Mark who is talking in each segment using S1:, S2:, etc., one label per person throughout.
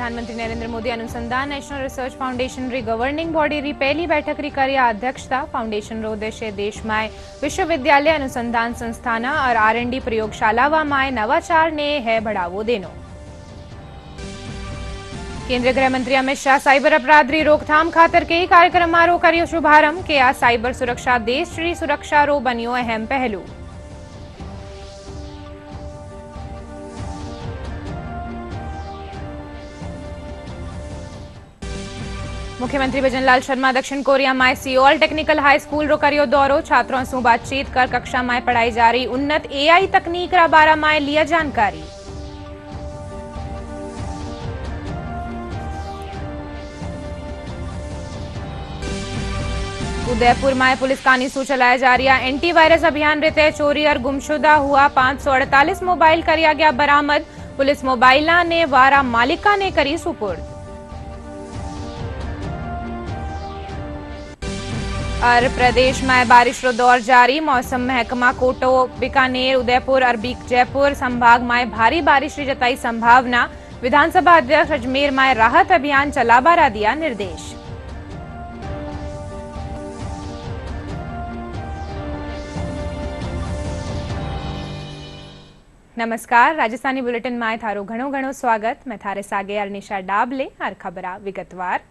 S1: प्रधानमंत्री नरेंद्र मोदी अनुसंधान national research foundation री गवर्निंग बॉडी री पहली बैठक री कर्या अध्यक्षता। फाउंडेशन रो उद्देश्य देश में विश्वविद्यालय अनुसंधान संस्थान और R&D प्रयोगशाला में नवाचार ने है बढ़ावो देनो। केंद्रीय गृह मंत्री अमित शाह साइबर अपराध री रोकथाम खातर कई कार्यक्रम रो कर्यो शुभारंभ के आ साइबर सुरक्षा देश री सुरक्षा रो बन्यो अहम पहलू। मुख्यमंत्री भजनलाल शर्मा दक्षिण कोरिया में सियोल टेक्निकल हाई स्कूल रो कर्यो दौरो। छात्रों से बातचीत कर कक्षा में पढ़ाई जा रही उन्नत AI तकनीक रा बारा में लिया जानकारी। उदयपुर में पुलिस कानीसू चलाया जा रहा एंटीवायरस अभियान रीते चोरी और गुमशुदा हुआ 548 मोबाइल करिया गया बरामद। पुलिस मोबाइल ने वारा मालिका ने करी सुपुर्द। और प्रदेश में बारिश रो दौर जारी। मौसम महकमा कोटो बीकानेर उदयपुर और जयपुर संभाग में भारी बारिश की जताई संभावना। विधानसभा अध्यक्ष अजमेर में राहत अभियान चलावा रा दिया निर्देश। नमस्कार, राजस्थानी बुलेटिन में थारो घणो घणो स्वागत। मैं थारे सागे अर्निशा डाबले और खबरा विगतवार।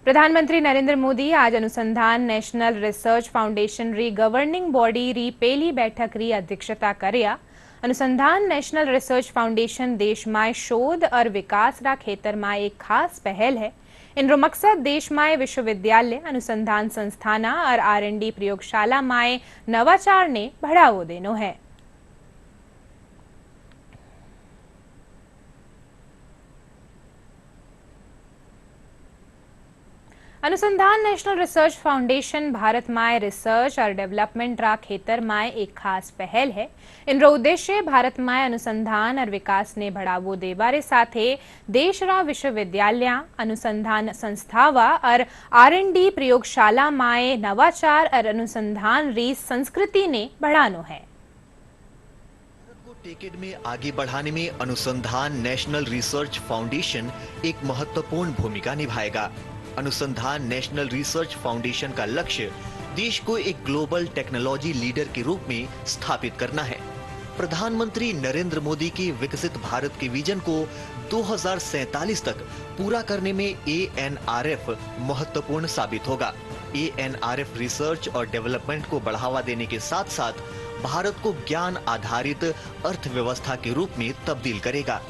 S1: प्रधानमंत्री नरेंद्र मोदी आज अनुसंधान नेशनल रिसर्च फाउंडेशन री गवर्निंग बॉडी री पहली बैठक री अध्यक्षता कर्या। अनुसंधान नेशनल रिसर्च फाउंडेशन देश में शोध और विकास रा खेतर में एक खास पहल है। इनरो मकसद देश में विश्वविद्यालय अनुसंधान संस्थान और R&D प्रयोगशाला में नवाचार ने बढ़ावो देनो है। अनुसंधान नेशनल रिसर्च फाउंडेशन भारत में रिसर्च और डेवलपमेंट रा खेतर में एक खास पहल है। इनरो उद्देश्य भारत में अनुसंधान और विकास ने बढ़ावो देवारे साथे देश रा विश्वविद्यालय अनुसंधान संस्थावा और R&D प्रयोगशाला में नवाचार और अनुसंधान री संस्कृति ने बढ़ानो है।
S2: टेकेड में आगे बढ़ाने में अनुसंधान नेशनल रिसर्च फाउंडेशन एक महत्वपूर्ण भूमिका निभाएगा। अनुसंधान नेशनल रिसर्च फाउंडेशन का लक्ष्य देश को एक ग्लोबल टेक्नोलॉजी लीडर के रूप में स्थापित करना है। प्रधानमंत्री नरेंद्र मोदी के विकसित भारत के विजन को 2047 तक पूरा करने में ANRF महत्वपूर्ण साबित होगा। ANRF रिसर्च और डेवलपमेंट को बढ़ावा देने के साथ साथ भारत को ज्ञान आधारित अर्थव्यवस्था के रूप में तब्दील करेगा।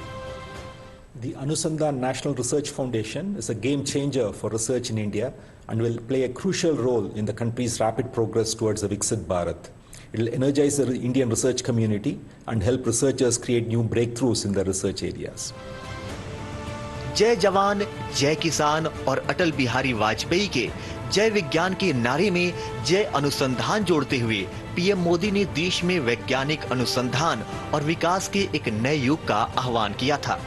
S3: The Anusandhan National Research Foundation is a game changer for research in India and will play a crucial role in the country's rapid progress towards a Viksit Bharat. It will energize the Indian research community and help researchers create new breakthroughs in their research areas.
S2: जय जवान, जय किसान और अटल बिहारी वाजपेयी के जय विज्ञान के नारे में जय अनुसंधान जोड़ते हुए PM मोदी ने देश में वैज्ञानिक अनुसंधान और विकास के एक नए युग का आह्वान किया था।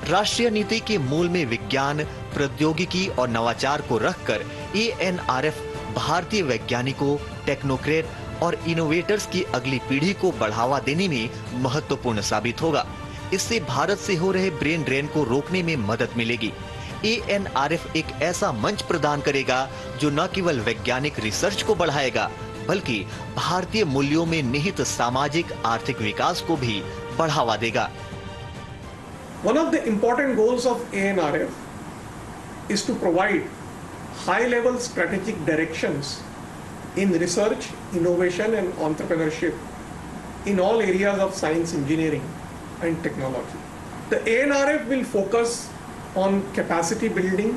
S2: राष्ट्रीय नीति के मूल में विज्ञान, प्रौद्योगिकी और नवाचार को रखकर ANRF भारतीय वैज्ञानिकों, टेक्नोक्रेट और इनोवेटर्स की अगली पीढ़ी को बढ़ावा देने में महत्वपूर्ण साबित होगा। इससे भारत से हो रहे ब्रेन ड्रेन को रोकने में मदद मिलेगी। ANRF एक ऐसा मंच प्रदान करेगा जो न केवल वैज्ञानिक रिसर्च को बढ़ाएगा बल्कि भारतीय मूल्यों में निहित सामाजिक आर्थिक विकास को भी बढ़ावा देगा।
S4: One of the important goals of ANRF is to provide high-level strategic directions in research, innovation and entrepreneurship in all areas of science, engineering and technology. The ANRF will focus on capacity building,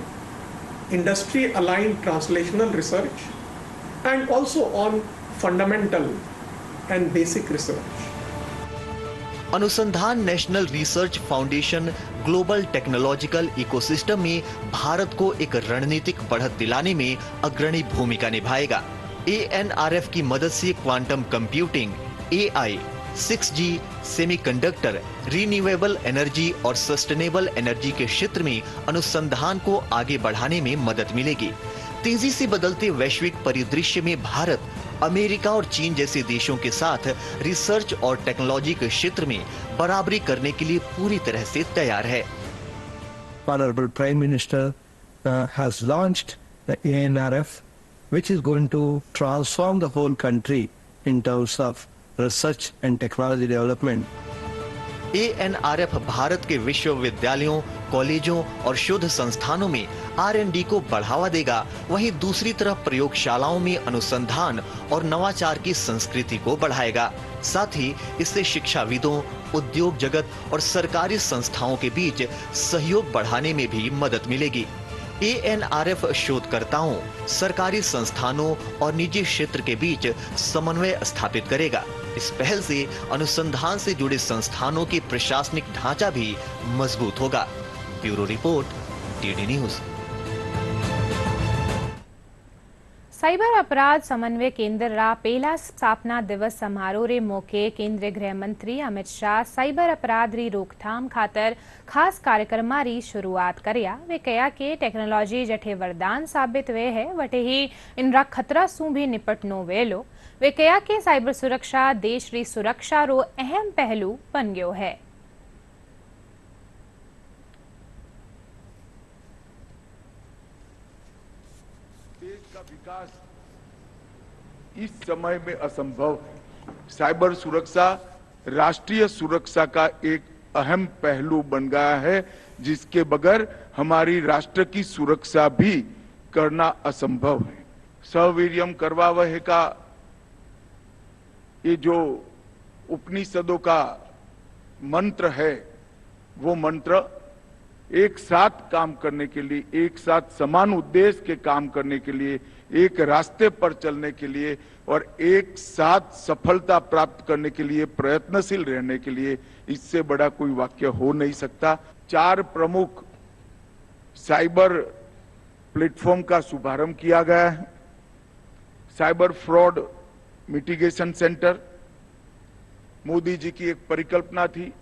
S4: industry-aligned translational research and also on fundamental and basic research.
S2: अनुसंधान national research foundation global technological ecosystem में भारत को एक रणनीतिक बढ़त दिलाने में अग्रणी भूमिका निभाएगा। ANRF की मदद से quantum computing, AI, 6G, semiconductor, renewable energy और सस्टेनेबल एनर्जी के क्षेत्र में अनुसंधान को आगे बढ़ाने में मदद मिलेगी। तेजी से बदलते वैश्विक परिदृश्य में भारत अमेरिका और चीन जैसे देशों के साथ रिसर्च और टेक्नोलॉजी के क्षेत्र में बराबरी करने के लिए पूरी तरह से तैयार है।
S5: Honorable Prime Minister has launched the ANRF, which is going to transform the whole country in terms of research and technology development.
S2: ANRF Bharat के विश्वविद्यालयों, कॉलेजों और शोध संस्थानों में R&D को बढ़ावा देगा, वहीं दूसरी तरफ प्रयोगशालाओं में अनुसंधान और नवाचार की संस्कृति को बढ़ाएगा। साथ ही इससे शिक्षाविदों, उद्योग जगत और सरकारी संस्थाओं के बीच सहयोग बढ़ाने में भी मदद मिलेगी। ANRF शोधकर्ताओं, सरकारी संस्थानों और निजी क्षेत्र के बीच समन्वय स्थापित करेगा। इस पहल से अनुसंधान से जुड़े संस्थानों की प्रशासनिक ढांचा भी मजबूत होगा। Bureau report, DD news.
S1: Cyber અપરાધ સમન્વય કેન્દ્રના પહેલા સ્થાપના દિવસ સમારોહરે મોકે કેન્દ્રીય ગૃહમંત્રી અમિત શાહ સાયબર અપરાધની રોકથામ ખાતર ખાસ કાર્યક્રમારી शुरुआत કર્યા। वे कहा कि टेक्नोलॉजी जठे वरदान साबित वे है वटे ही इनरा खतरा सू भी निपटनो वेलो। वे कहा कि साइबर सुरक्षा देश री सुरक्षा रो अहम पहलू बन गयो है।
S6: देश का विकास इस समय में असंभव है। साइबर सुरक्षा राष्ट्रीय सुरक्षा का एक अहम पहलू बन गया है, जिसके बगैर हमारी राष्ट्र की सुरक्षा भी करना असंभव है। सवीर्यम करवावहे का ये जो उपनिषदों का मंत्र है, वो मंत्र एक साथ काम करने के लिए, एक साथ समान उद्देश्य के काम करने के लिए, एक रास्ते पर चलने के लिए और एक साथ सफलता प्राप्त करने के लिए प्रयत्नशील रहने के लिए, इससे बड़ा कोई वाक्य हो नहीं सकता। 4 प्रमुख साइबर प्लेटफॉर्म का शुभारंभ किया गया है। Cyber fraud mitigation centre Modi ji की एक परिकल्पना थी।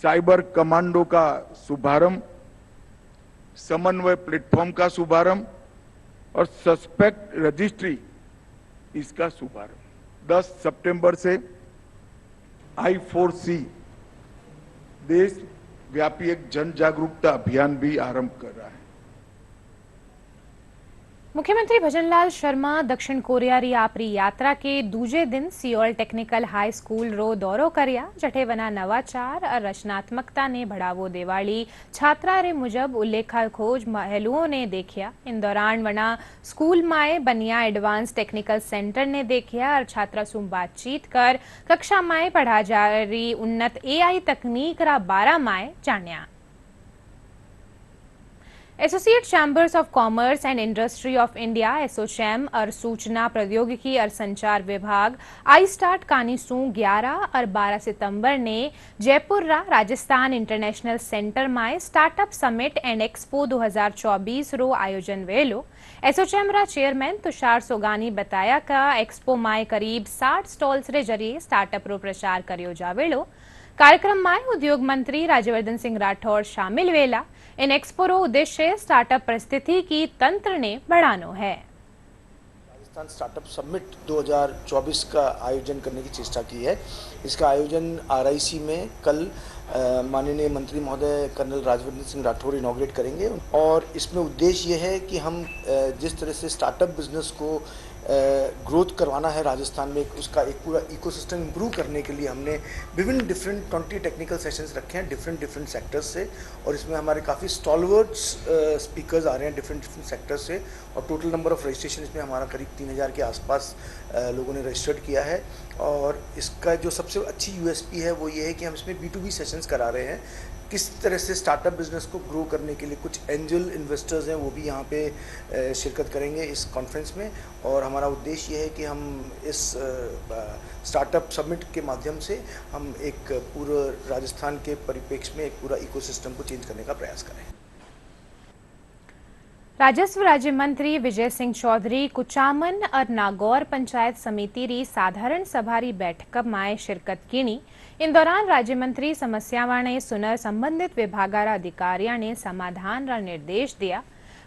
S6: साइबर कमांडो का शुभारंभ, समन्वय प्लेटफॉर्म का शुभारंभ और सस्पेक्ट रजिस्ट्री इसका शुभारंभ। 10 सितंबर से I4C देश व्यापी एक जन जागरूकता अभियान भी आरंभ कर रहा है।
S1: मुख्यमंत्री भजनलाल शर्मा दक्षिण कोरिया री आपरी यात्रा के दूजे दिन सियोल टेक्निकल हाई स्कूल रो दौरो कर्या। जठे वना नवाचार और रचनात्मकता ने बढ़ावो देवाली छात्रा रे मुजब उल्लेखा खोज पहलुओं ने देखिया। इन दौरान वना स्कूल माए बनिया एडवांस टेक्निकल सेंटर ने देखिया और छात्रा से बातचीत कर कक्षा माए पढ़ा जा रही उन्नत AI तकनीक रा 12 माए जान्या। Associate chambers of commerce and industry of India Assocham और सूचना प्रौद्योगिकी और संचार विभाग आई स्टार्ट कानीसू 11 और 12 सितंबर ने जयपुर रा राजस्थान इंटरनेशनल सेंटर में स्टार्टअप समिट एंड एक्सपो 2024 रो आयोजन वेलो। एसोचैम रा चेयरमैन तुषार सोगानी बताया का एक्सपो में करीब 60 स्टॉल्स रे जरिए स्टार्टअप रो प्रचार करियो जावेलो। कार्यक्रम में उद्योग मंत्री राज्यवर्धन सिंह राठौड़ शामिल वेला। इन एक्सपो रो उद्देश्य स्टार्टअप परिस्थिति की तंत्र ने बढ़ानो है।
S7: राजस्थान स्टार्टअप समिट 2024 का आयोजन करने की चेष्टा की है। इसका आयोजन RIC में कल माननीय मंत्री महोदय कर्नल राज्यवर्धन सिंह राठौड़ इनॉग्रेट करेंगे और इसमें उद्देश्य ये है कि हम जिस तरह से स्टार्टअप बिजनेस को ग्रोथ करवाना है राजस्थान में, उसका एक पूरा इकोसिस्टम इंप्रूव करने के लिए हमने विभिन्न डिफरेंट 20 टेक्निकल सेशंस रखे हैं डिफरेंट सेक्टर्स से और इसमें हमारे काफ़ी स्टॉलवर्ड्स स्पीकर्स आ रहे हैं डिफरेंट सेक्टर्स से और टोटल नंबर ऑफ रजिस्ट्रेशन इसमें हमारा करीब 3000 के आसपास लोगों ने रजिस्टर्ड किया है। और इसका जो सबसे अच्छी USP है वो ये है कि हम इसमें B2B सेशंस करा रहे हैं। किस तरह से स्टार्टअप बिजनेस को ग्रो करने के लिए कुछ एंजल इन्वेस्टर्स हैं वो भी यहाँ पे शिरकत करेंगे इस कॉन्फ्रेंस में और हमारा उद्देश्य ये है कि हम इस स्टार्टअप समिट के माध्यम से हम एक पूरे राजस्थान के परिप्रेक्ष्य में एक पूरा इकोसिस्टम को चेंज करने का प्रयास करें।
S1: राजस्व राज्य मंत्री विजय सिंह चौधरी कुचामन और नागौर पंचायत समिति री साधारण सभा री बैठक में शिरकत की। इन दौरान राज्य मंत्री समस्यावां ने सुनर संबंधित विभागारा अधिकारियों ने समाधान रा निर्देश दिया।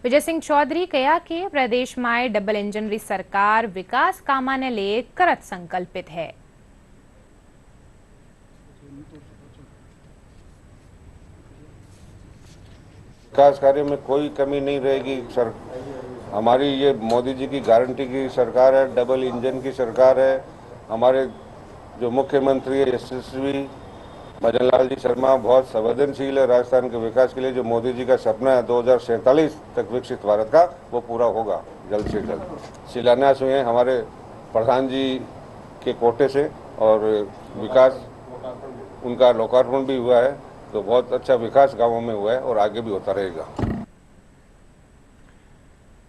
S1: विजय सिंह चौधरी कहा कि प्रदेश में डबल इंजन री सरकार विकास कामा ने ले करत संकल्पित है।
S8: विकास कार्य में कोई कमी नहीं रहेगी। सर हमारी ये मोदी जी की गारंटी की सरकार है, डबल इंजन की सरकार है। हमारे जो मुख्यमंत्री है यशस्वी भजन लाल जी शर्मा बहुत संवेदनशील है राजस्थान के विकास के लिए। जो मोदी जी का सपना है 2047 तक विकसित भारत का, वो पूरा होगा जल्द से जल्द। शिलान्यास हुए हैं हमारे प्रधान जी के कोटे से और विकास उनका लोकार्पण भी हुआ है, तो बहुत अच्छा विकास गांवों में हुआ है और आगे भी होता रहेगा।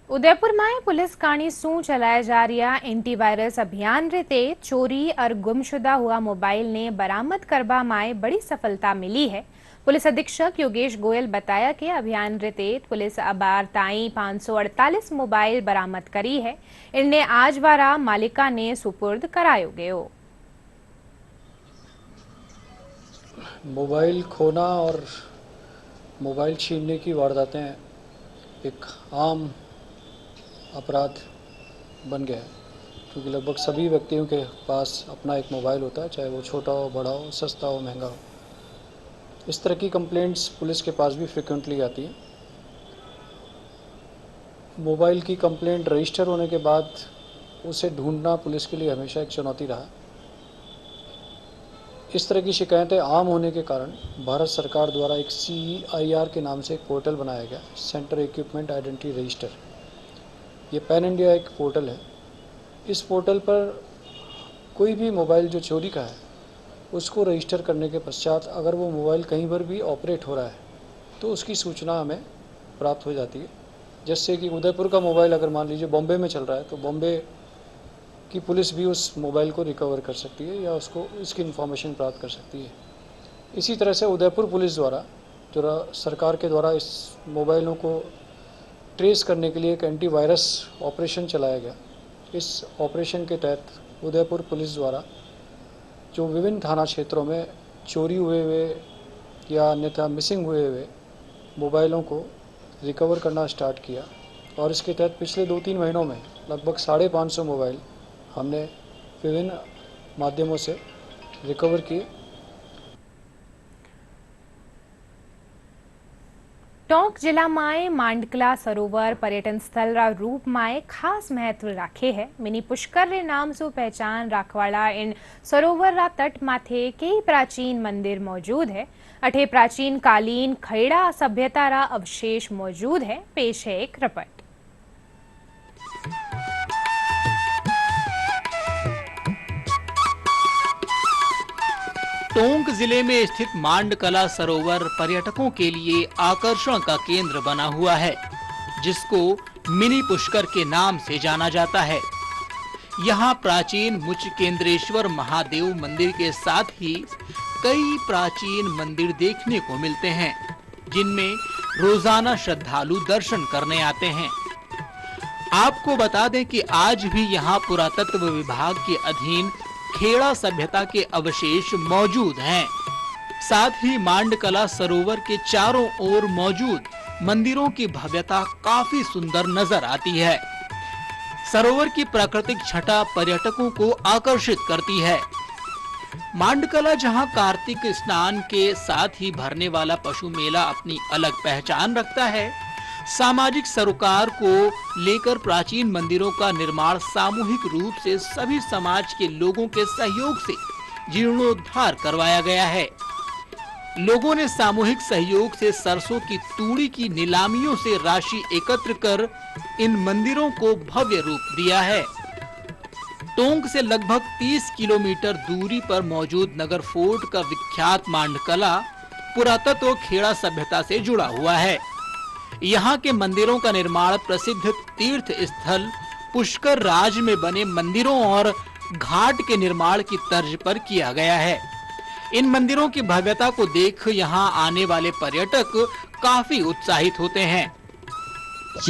S1: उदयपुर में पुलिस काणी शू चलाया जा रहा एंटीवायरस अभियान रीते चोरी और गुमशुदा हुआ मोबाइल ने बरामद करवा में बड़ी सफलता मिली है। पुलिस अधीक्षक योगेश गोयल बताया कि अभियान रीते पुलिस अबार ताई 548 मोबाइल बरामद करी है। इनने आज वारा मालिका ने सुपुर्द करायो गयो।
S9: मोबाइल खोना और मोबाइल छीनने की वारदातें एक आम अपराध बन गया है, क्योंकि लगभग सभी व्यक्तियों के पास अपना एक मोबाइल होता है, चाहे वो छोटा हो, बड़ा हो, सस्ता हो, महंगा हो। इस तरह की कंप्लेंट्स पुलिस के पास भी फ्रिक्वेंटली आती हैं। मोबाइल की कंप्लेंट रजिस्टर होने के बाद उसे ढूंढना पुलिस के लिए हमेशा एक चुनौती रहा। इस तरह की शिकायतें आम होने के कारण भारत सरकार द्वारा एक CEIR के नाम से एक पोर्टल बनाया गया, सेंटर इक्विपमेंट आइडेंटिटी रजिस्टर। ये पैन इंडिया एक पोर्टल है। इस पोर्टल पर कोई भी मोबाइल जो चोरी का है उसको रजिस्टर करने के पश्चात अगर वो मोबाइल कहीं पर भी ऑपरेट हो रहा है तो उसकी सूचना हमें प्राप्त हो जाती है। जैसे कि उदयपुर का मोबाइल अगर मान लीजिए बॉम्बे में चल रहा है तो बॉम्बे की पुलिस भी उस मोबाइल को रिकवर कर सकती है या उसको इसकी इन्फॉर्मेशन प्राप्त कर सकती है। इसी तरह से उदयपुर पुलिस द्वारा जो सरकार के द्वारा इस मोबाइलों को ट्रेस करने के लिए एक एंटीवायरस ऑपरेशन चलाया गया। इस ऑपरेशन के तहत उदयपुर पुलिस द्वारा जो विभिन्न थाना क्षेत्रों में चोरी हुए या अन्यथा मिसिंग हुए मोबाइलों को रिकवर करना स्टार्ट किया और इसके तहत पिछले 2-3 महीनों में लगभग 550 मोबाइल हमने विभिन्न माध्यमों से रिकवर किए।
S1: टोंक जिला में मांडकला सरोवर पर्यटन स्थल रा रूप में खास महत्व राखे है। मिनी पुष्कर रे नाम से पहचान राखवाला इन सरोवर रा तट माथे कई प्राचीन मंदिर मौजूद है। अठे प्राचीन कालीन खैड़ा सभ्यता रा अवशेष मौजूद है। पेश है एक रिपोर्ट।
S10: टोंक जिले में स्थित मांडकला सरोवर पर्यटकों के लिए आकर्षण का केंद्र बना हुआ है, जिसको मिनी पुष्कर के नाम से जाना जाता है। यहाँ प्राचीन मुचकेंद्रेश्वर महादेव मंदिर के साथ ही कई प्राचीन मंदिर देखने को मिलते हैं, जिनमें रोजाना श्रद्धालु दर्शन करने आते हैं। आपको बता दें कि आज भी यहाँ पुरातत्व विभाग के अधीन खेड़ा सभ्यता के अवशेष मौजूद हैं। साथ ही मांडकला सरोवर के चारों ओर मौजूद मंदिरों की भव्यता काफी सुंदर नजर आती है। सरोवर की प्राकृतिक छटा पर्यटकों को आकर्षित करती है। मांडकला जहां कार्तिक स्नान के साथ ही भरने वाला पशु मेला अपनी अलग पहचान रखता है, सामाजिक सरोकार को लेकर प्राचीन मंदिरों का निर्माण सामूहिक रूप से सभी समाज के लोगों के सहयोग से जीर्णोद्धार करवाया गया है। लोगों ने सामूहिक सहयोग से सरसों की तूड़ी की नीलामियों से राशि एकत्र कर इन मंदिरों को भव्य रूप दिया है। टोंक से लगभग 30 किलोमीटर दूरी पर मौजूद नगर फोर्ट का विख्यात मांडकला पुरातत्व खेड़ा सभ्यता से जुड़ा हुआ है। यहाँ के मंदिरों का निर्माण प्रसिद्ध तीर्थ स्थल पुष्कर राज में बने मंदिरों और घाट के निर्माण की तर्ज पर किया गया है। इन मंदिरों की भव्यता को देख यहाँ आने वाले पर्यटक काफी उत्साहित होते हैं।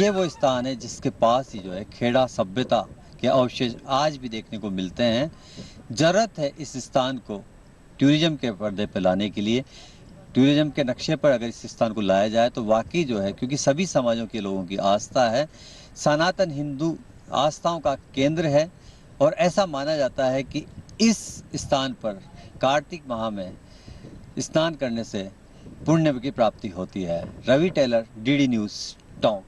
S11: ये वो स्थान है जिसके पास ही जो है खेड़ा सभ्यता के अवशेष आज भी देखने को मिलते हैं। जरूरत है इस स्थान को टूरिज्म के पर्दे पे लाने के लिए। टूरिज्म के नक्शे पर अगर इस स्थान को लाया जाए तो वाकई जो है, क्योंकि सभी समाजों के लोगों की आस्था है, सनातन हिंदू आस्थाओं का केंद्र है और ऐसा माना जाता है कि इस स्थान पर कार्तिक माह में स्नान करने से पुण्य की प्राप्ति होती है। Ravi Taylor, DD news, Tonk.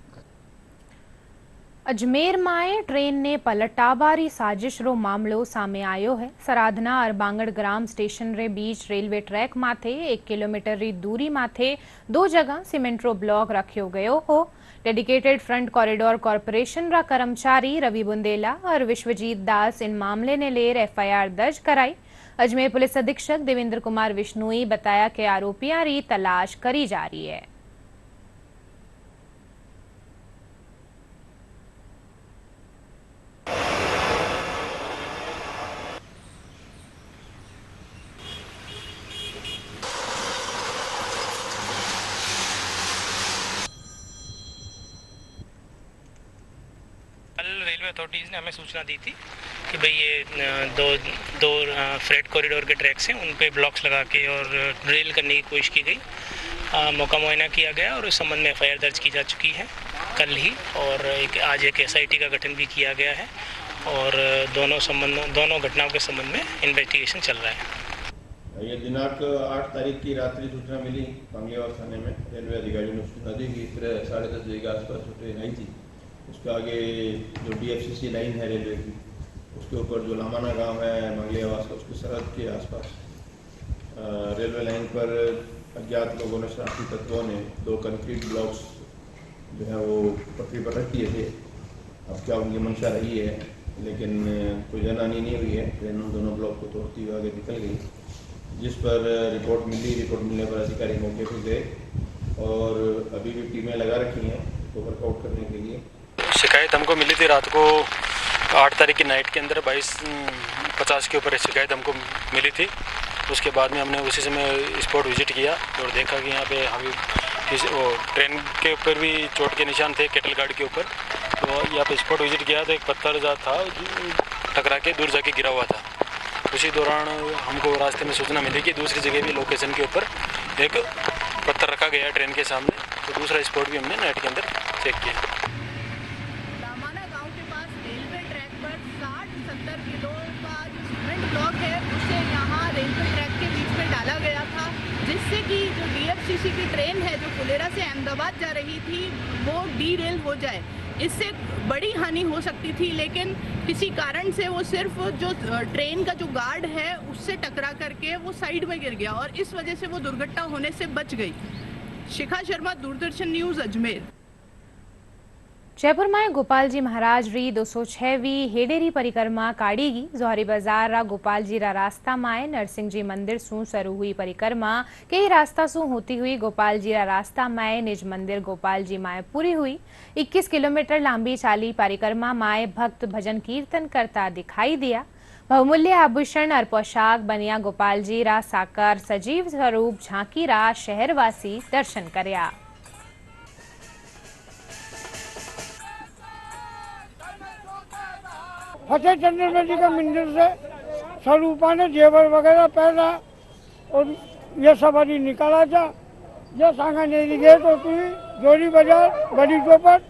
S1: અજમેરમાં ટ્રેનને પલટાવવાની સાજિશનો મામલો સામે આવ્યો है। સરાધના અરબાંગડ ગ્રામ સ્ટેશન રે बीच रेलवे ट्रैक माथे 1 किलोमीटर री दूरी माथे 2 जगह सीमेंटरो ब्लॉक रखियो गयो हो। डेडिकेटेड फ्रंट कॉरिडोर कॉर्पोरेशन रा कर्मचारी रवि बुंदेला और विश्वजीत दास इन मामले ने लेर FIR दर्ज कराई। अजमेर पुलिस अधीक्षक देवेंद्र कुमार विश्नोई बताया कि आरोपियां री तलाश करी जा रही है।
S12: रेलवे अथॉरिटीज़ ने हमें सूचना दी थी कि भाई ये दो फ्रेट कॉरिडोर के ट्रैक्स हैं, उन पे ब्लॉक्स लगा के और ड्रिल करने की कोशिश की गई। मौका मुआयना किया गया और इस संबंध में FIR दर्ज की जा चुकी है कल ही, और आज एक SIT का गठन भी किया गया है और दोनों घटनाओं के संबंध में इन्वेस्टिगेशन चल रहा है।
S13: ये दिनांक 8 तारीख की रात्रि सूचना मिली बांग्लावास थाने में। रेलवे अधिकारियों ने सूचना दी कि 10:30 बजे के आसपास ट्रेन आई थी। उसके आगे जो DFCC लाइन है रेलवे की, उसके ऊपर जो लामाना गांव है मंगलियावास का, उसके सरहद के आसपास रेलवे लाइन पर अज्ञात लोगों ने, शरारती तत्वों ने 2 कंक्रीट ब्लॉक्स जो है वो पटरी पर रख दिए थे। अब क्या उनकी मंशा रही है, लेकिन कोई जनहानि नहीं हुई है। ट्रेन उन दोनों ब्लॉक को तोड़ती हुई आगे निकल गई, जिस पर रिपोर्ट मिलने पर अधिकारी मौके पर गए और अभी भी टीमें लगा रखी हैं तो वर्कआउट करने के लिए।
S9: शिकायत हमको मिली थी रात को 8 तारीख की नाइट के अंदर 22:50 के ऊपर शिकायत हमको मिली थी। उसके बाद में हमने उसी समय स्पॉट विजिट किया और देखा कि यहाँ पे अभी वो ट्रेन के ऊपर भी चोट के निशान थे, केटल गार्ड के ऊपर। तो यहाँ पे स्पॉट विजिट किया तो एक पत्थर था टकरा के दूर जाके गिरा हुआ था। उसी दौरान हमको रास्ते में सूचना मिली कि दूसरी जगह भी लोकेशन के ऊपर एक पत्थर रखा गया है ट्रेन के सामने। तो दूसरा स्पॉट भी हमने नाइट के अंदर चेक किया।
S14: ब्लॉक है उसे यहाँ रेलवे ट्रैक के बीच में डाला गया था, जिससे कि जो DFCC की ट्रेन है जो फुलेरा से अहमदाबाद जा रही थी वो डीरेल हो जाए। इससे बड़ी हानि हो सकती थी, लेकिन किसी कारण से वो सिर्फ जो ट्रेन का जो गार्ड है उससे टकरा करके वो साइड में गिर गया और इस वजह से वो दुर्घटना होने से बच गई। शिखा शर्मा, दूरदर्शन न्यूज़, अजमेर।
S1: जयपुर में गोपालजी महाराज री 206वीं हेडेरी परिक्रमा काढ़ीगी। जोहरी बाजार रा गोपालजी रा रास्ता में नरसिंह जी मंदिर सु शुरू हुई परिक्रमा कई रास्ता सु होती हुई गोपालजी रा रास्ता में निज मंदिर गोपालजी में पूरी हुई। 21 किलोमीटर लंबी चाली परिक्रमा में भक्त भजन कीर्तन करता दिखाई दिया। बहुमूल्य आभूषण और पोशाक बनिया गोपालजी रा साकार सजीव स्वरूप झांकी रा शहरवासी दर्शन करया।
S15: फतेह चंद्र जी का मंदिर से स्वरूपा ने जेवर वगैरह पहना और ये सवारी निकाला था। जो सांगा नेरी गेट होती हुई जोरी बाजार बड़ी चौपट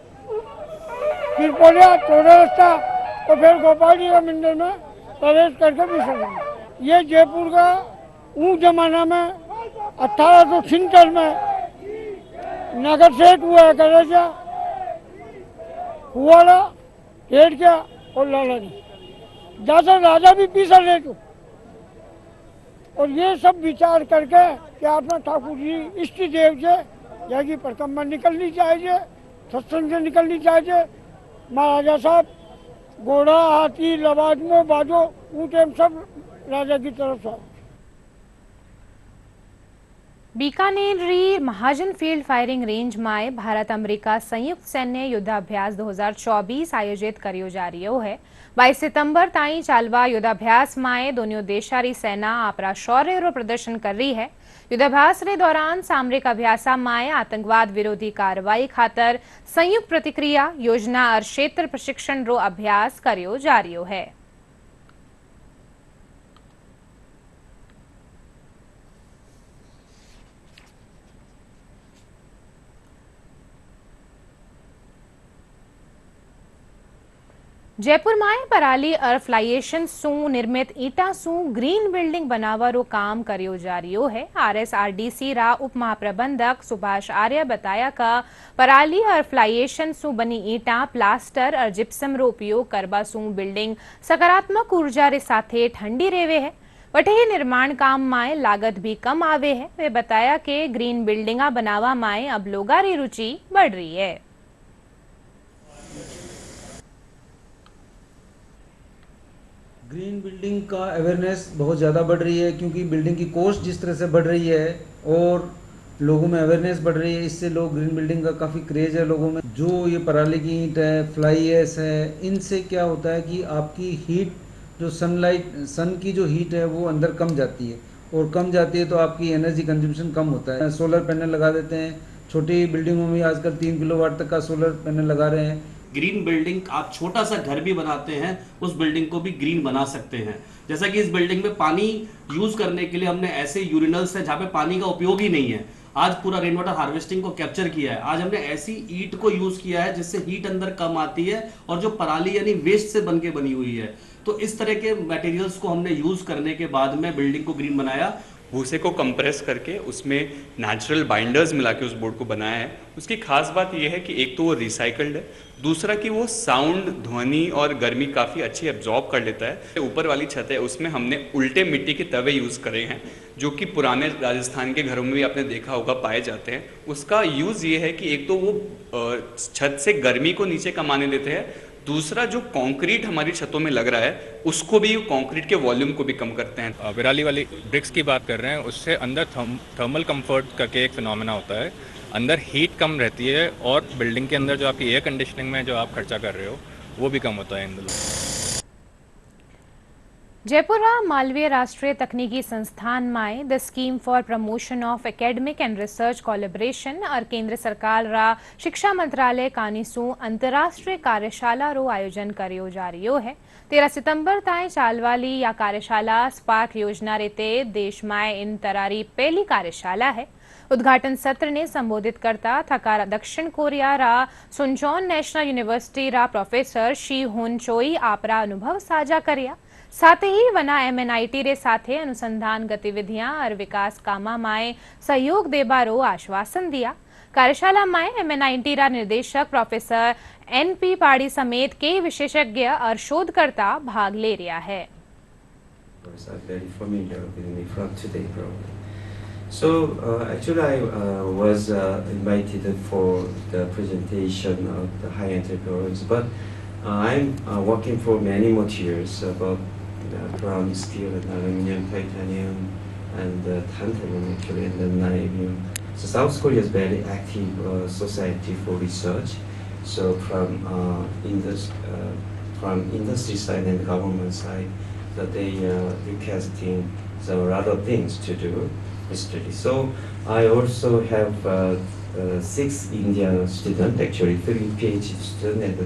S15: तिरपोलिया चौड़ा रास्ता और फिर गोपाल जी का मंदिर में प्रवेश करके विसर्जन। ये जयपुर का उस जमाना में 1876 में नगर सेठ हुआ करे क्या हुआ हेड क्या और लाला जी ज्यादा राजा भी पीसा ले तो। और ये सब विचार करके कि अपना ठाकुर जी इष्ट देव से जाएगी परिक्रमा निकलनी चाहिए, सत्संग से निकलनी चाहिए। महाराजा साहब घोड़ा हाथी लवाजमो बाजो ऊँटे सब राजा की तरफ से।
S1: बीकानेर री महाजन फील्ड फायरिंग रेंज में भारत अमेरिका संयुक्त सैन्य युद्धाभ्यास 2024 आयोजित करियो जा रही है। 22 सितंबर ताई चालवा युद्धाभ्यास में दोनों देशारी सेना आपरा शौर्य रो प्रदर्शन कर रही है। युद्धाभ्यास रे दौरान सामरिक अभ्यास में आतंकवाद विरोधी कार्रवाई खातर संयुक्त प्रतिक्रिया योजना और क्षेत्र प्रशिक्षण रो अभ्यास करियो जा रही है। जयपुर में पराली और फ्लाइएशन सू निर्मित ईटा सू ग्रीन बिल्डिंग बनावारो काम करियो जा रियो है। RSRDC रा उप महाप्रबंधक सुभाष आर्य बताया का पराली और फ्लाइएशन सू बनी ईटा प्लास्टर और जिप्सम रो उपयोग करबा सू बिल्डिंग सकारात्मक ऊर्जा रे साथे ठंडी रेवे है। वटे ही निर्माण काम माए लागत भी कम आवे है। वे बताया कि ग्रीन बिल्डिंगा बनावा माए अब लोगारी रुचि बढ़ रही है।
S16: ग्रीन बिल्डिंग का अवेयरनेस बहुत ज़्यादा बढ़ रही है, क्योंकि बिल्डिंग की कॉस्ट जिस तरह से बढ़ रही है और लोगों में अवेयरनेस बढ़ रही है, इससे लोग ग्रीन बिल्डिंग का काफ़ी क्रेज है लोगों में। जो ये पराली की ईंट है, फ्लाई ऐश है, इनसे क्या होता है कि आपकी हीट जो सन की जो हीट है वो अंदर कम जाती है, और कम जाती है तो आपकी एनर्जी कंजम्पशन कम होता है। सोलर पैनल लगा देते हैं, छोटी बिल्डिंगों में आजकल 3 किलोवाट तक का सोलर पैनल लगा रहे हैं।
S17: ग्रीन बिल्डिंग, आप छोटा सा घर भी बनाते हैं उस बिल्डिंग को भी ग्रीन बना सकते हैं। जैसा कि इस बिल्डिंग में पानी यूज करने के लिए हमने ऐसे यूरिनल्स है जहाँ पे पानी का उपयोग ही नहीं है, आज पूरा रेन वाटर हार्वेस्टिंग को कैप्चर किया है। आज हमने ऐसी ईंट को यूज किया है जिससे हीट अंदर कम आती है और जो पराली यानी वेस्ट से बनके बनी हुई है। तो इस तरह के मटेरियल्स को हमने यूज करने के बाद में बिल्डिंग को ग्रीन बनाया।
S18: भूसे को कंप्रेस करके उसमें नेचुरल बाइंडर्स मिला के उस बोर्ड को बनाया है। उसकी खास बात यह है कि एक तो वो रिसाइकल्ड है, दूसरा कि वो साउंड, ध्वनि और गर्मी काफ़ी अच्छी एब्जॉर्ब कर लेता है। ऊपर वाली छत है उसमें हमने उल्टे मिट्टी के तवे यूज़ करे हैं, जो कि पुराने राजस्थान के घरों में भी आपने देखा होगा पाए जाते हैं। उसका यूज़ ये है कि एक तो वो छत से गर्मी को नीचे कमाने देते हैं, दूसरा जो कंक्रीट हमारी छतों में लग रहा है उसको भी, कंक्रीट के वॉल्यूम को भी कम करते हैं।
S19: विराली वाली ब्रिक्स की बात कर रहे हैं, उससे अंदर थर्मल कंफर्ट करके एक फिनोमेना होता है, अंदर हीट कम रहती है और बिल्डिंग के अंदर जो आपकी एयर कंडीशनिंग में जो आप खर्चा कर रहे हो वो भी कम होता है इन दिनों।
S1: जयपुर मालवीय राष्ट्रीय तकनीकी संस्थान में the scheme for promotion of academic and research collaboration और केंद्र सरकार रा शिक्षा मंत्रालय कानीसू अंतर्राष्ट्रीय कार्यशाला रो आयोजन करियो जा रियो है। 13 सितंबर ताईं चालवाली या कार्यशाला स्पार्क योजना रेते देश में इन तरारी पहली कार्यशाला है। उद्घाटन सत्र ने संबोधित करता थकारा दक्षिण कोरिया रा सुनचोन नेशनल यूनिवर्सिटी रा प्रोफेसर शी हुन चोई आपरा अनुभव साझा करिया। साथ ही वना MNIT रे साथे अनुसंधान गतिविधियां और विकास कामा माए सहयोग देबारो आश्वासन दिया। कार्यशाला में MNIT रा निर्देशक प्रोफेसर NP पाड़ी समेत कई विशेषज्ञ और शोधकर्ता भाग ले रहा है।
S20: So actually I was invited for the presentation of the high entrepreneurs, but I'm working for many materials about brown steel and aluminum, titanium and tantalum actually, and then niobium. So South Korea is very active society for research. So from industry side and government side, that they requesting some other things to do. So I also have 6 Indian students, actually 3 PhD students,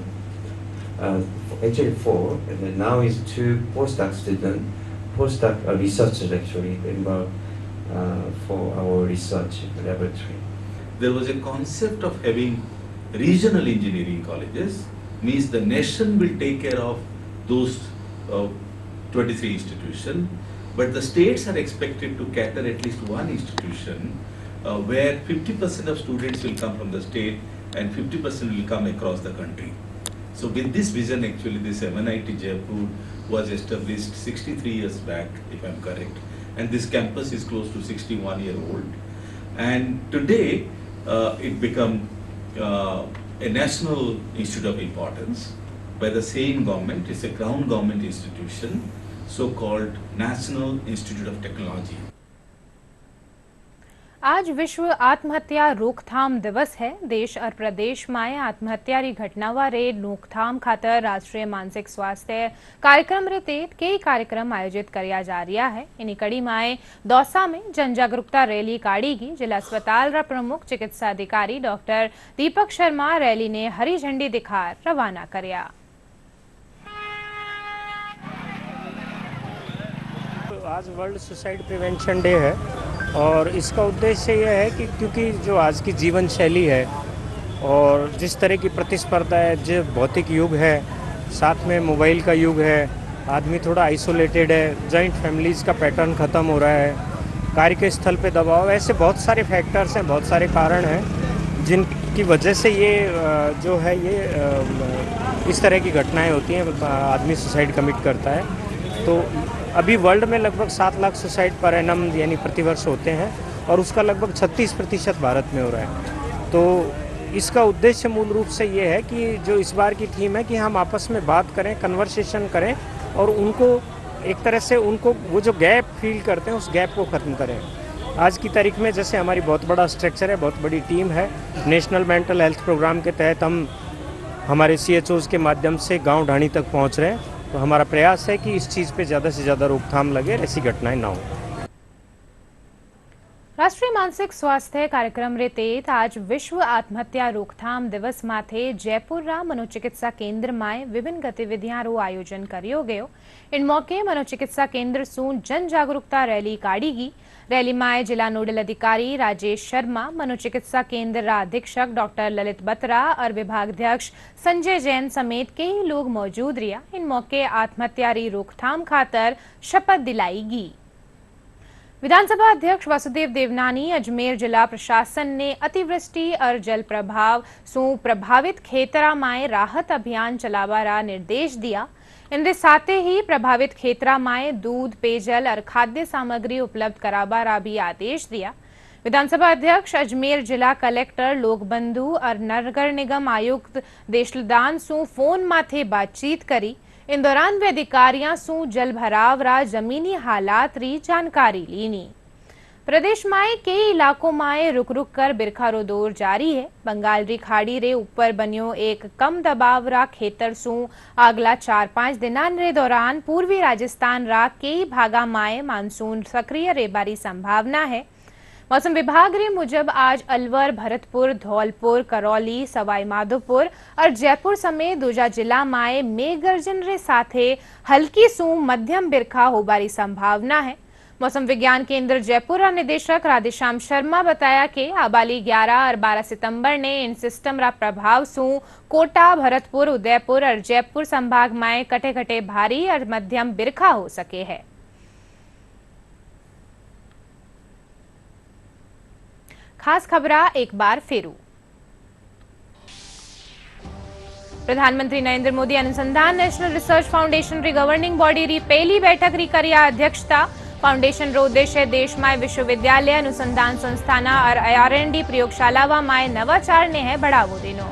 S20: and actually 4, and then now is 2 postdoc students, postdoc researchers actually involved for our research laboratory.
S21: There was a concept of having regional engineering colleges, means the nation will take care of those 23 institutions. But the states are expected to cater at least one institution where 50% of students will come from the state and 50% will come across the country. So with this vision, actually, this MNIT Jaipur was established 63 years back, if I'm correct. And this campus is close to 61-year-old. And today, it became a national institute of importance by the same government. It's a crown government institution, so-called National Institute of Technology.
S1: आज विश्व आत्महत्या रोकथाम दिवस है। देश और प्रदेश में आत्महत्या री घटनावां रे रोकथाम खातर राष्ट्रीय मानसिक स्वास्थ्य कार्यक्रम रे तहत कई कार्यक्रम आयोजित किया जा रहा है। इन्हीं कड़ी में दौसा में जन जागरूकता रैली काढ़ीगी। जिला अस्पताल रा प्रमुख चिकित्सा अधिकारी डॉक्टर दीपक शर्मा रैली ने हरी झंडी दिखा रवाना करया।
S22: आज वर्ल्ड सुसाइड प्रिवेंशन डे है और इसका उद्देश्य यह है कि क्योंकि जो आज की जीवन शैली है और जिस तरह की प्रतिस्पर्धा है, जो भौतिक युग है साथ में मोबाइल का युग है, आदमी थोड़ा आइसोलेटेड है, जॉइंट फैमिलीज़ का पैटर्न ख़त्म हो रहा है, कार्य के स्थल पे दबाव, ऐसे बहुत सारे फैक्टर्स हैं, बहुत सारे कारण हैं जिनकी वजह से ये जो है ये इस तरह की घटनाएं होती हैं, आदमी सुसाइड कमिट करता है। तो अभी वर्ल्ड में लगभग 7 लाख सुसाइड पर एनम यानी प्रतिवर्ष होते हैं और उसका लगभग 36% भारत में हो रहा है। तो इसका उद्देश्य मूल रूप से ये है कि जो इस बार की थीम है कि हम आपस में बात करें, कन्वर्सेशन करें और उनको एक तरह से उनको वो जो गैप फील करते हैं उस गैप को ख़त्म करें। आज की तारीख में जैसे हमारी बहुत बड़ा स्ट्रक्चर है, बहुत बड़ी टीम है, नेशनल मेंटल हेल्थ प्रोग्राम के तहत हम हमारे CHOs के माध्यम से गांव ढाणी तक पहुंच रहे हैं। तो हमारा प्रयास है कि इस चीज़ पे ज़्यादा से ज़्यादा रोकथाम लगे, ऐसी घटनाएं ना हो।
S1: राष्ट्रीय मानसिक स्वास्थ्य कार्यक्रम रे तहत आज विश्व आत्महत्या रोकथाम दिवस माथे जयपुर मनोचिकित्सा केंद्र में विभिन्न गतिविधियां रो आयोजन करियो गयो। इन मौके मनोचिकित्सा केंद्र सू जन जागरूकता रैली काढ़ी गई। रैली में जिला नोडल अधिकारी राजेश शर्मा, मनोचिकित्सा केंद्र रा अधीक्षक डॉक्टर ललित बत्रा और विभागाध्यक्ष संजय जैन समेत कई लोग मौजूद रिया। इन मौके आत्महत्या री रोकथाम खातर शपथ दिलाई गई। विधानसभा अध्यक्ष वासुदेव देवनानी, अजमेर जिला प्रशासन ने अतिवृष्टि और जल प्रभाव से प्रभावित खेतरा में राहत अभियान चलावा निर्देश दिया। इनके साथ ही प्रभावित खेतरा में दूध, पेयजल और खाद्य सामग्री उपलब्ध करावा भी आदेश दिया। विधानसभा अध्यक्ष अजमेर जिला कलेक्टर लोकबंधु और नगर निगम आयुक्त देशलदान सु फोन माथे बातचीत करी। इन दौरान वे अधिकारियों सु जल भराव रा जमीनी हालात री जानकारी लीनी। प्रदेश में कई इलाकों में रुक रुक कर बिरखा रो दौर जारी है। बंगाल री खाड़ी रे ऊपर बनियो एक कम दबाव रा खेतर सु अगला 4-5 दिनान रे दौरान पूर्वी राजस्थान रा कई भागा में मानसून सक्रिय रेबारी संभावना है। मौसम विभाग रे मुजब आज अलवर, भरतपुर, धौलपुर, करौली, सवाई माधोपुर और जयपुर समेत दूजा जिला में मेघ गर्जन रे साथे हल्की सू मध्यम बिरखा होबारी संभावना है। मौसम विज्ञान केंद्र जयपुर का निदेशक राधेश्याम शर्मा बताया कि आबाली 11 और 12 सितंबर ने इन सिस्टम रा प्रभाव सू कोटा, भरतपुर, उदयपुर और जयपुर संभाग में कटे कटे भारी और मध्यम बिरखा हो सके है। खास खबरा एक बार फिरू। प्रधानमंत्री नरेंद्र मोदी अनुसंधान नेशनल रिसर्च फाउंडेशन री गवर्निंग बॉडी री पहली बैठक री करिया अध्यक्षता। फाउंडेशन रो उद्देश्य देश में विश्वविद्यालय, अनुसंधान संस्थान और R&D प्रयोगशाला में नवाचार ने है बढ़ावो देनो।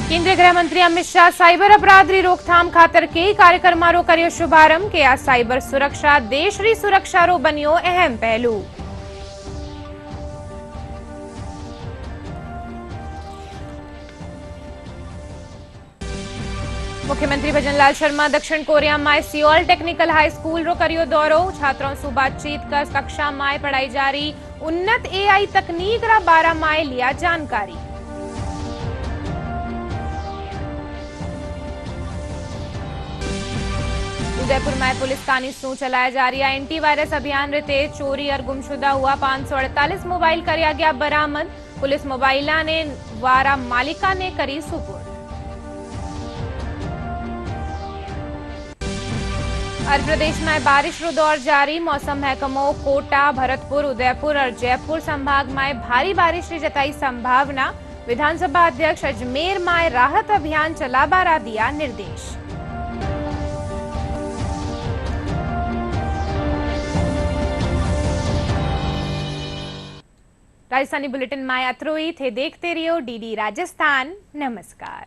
S1: केंद्रीय गृह मंत्री अमित शाह साइबर अपराध री रोकथाम खातर कई कार्यक्रमों रो करियो शुभारंभ के। आ साइबर सुरक्षा देश री सुरक्षा रो बनियो अहम पहलू। मुख्यमंत्री भजनलाल शर्मा दक्षिण कोरिया में सियोल टेक्निकल हाई स्कूल रो करियो दौरो। छात्रों से बातचीत कर कक्षा में पढ़ाई जारी उन्नत AI तकनीक रा बारा में लिया जानकारी। उदयपुर में पुलिस कानी सू चलाया जा रही एंटीवायरस अभियान रे चोरी और गुमशुदा हुआ 548 मोबाइल करिया गया बरामद। पुलिस मोबाइला ने वारा मालिका ने करी सुपुर्द। और प्रदेश में बारिश रो दौर जारी। मौसम महकमो कोटा, भरतपुर, उदयपुर और जयपुर संभाग में भारी बारिश की जताई संभावना। विधानसभा अध्यक्ष अजमेर में राहत अभियान चलावा रा दिया निर्देश। राजस्थानी बुलेटिन में अत्रोई थे। देखते रहियो DD राजस्थान। नमस्कार।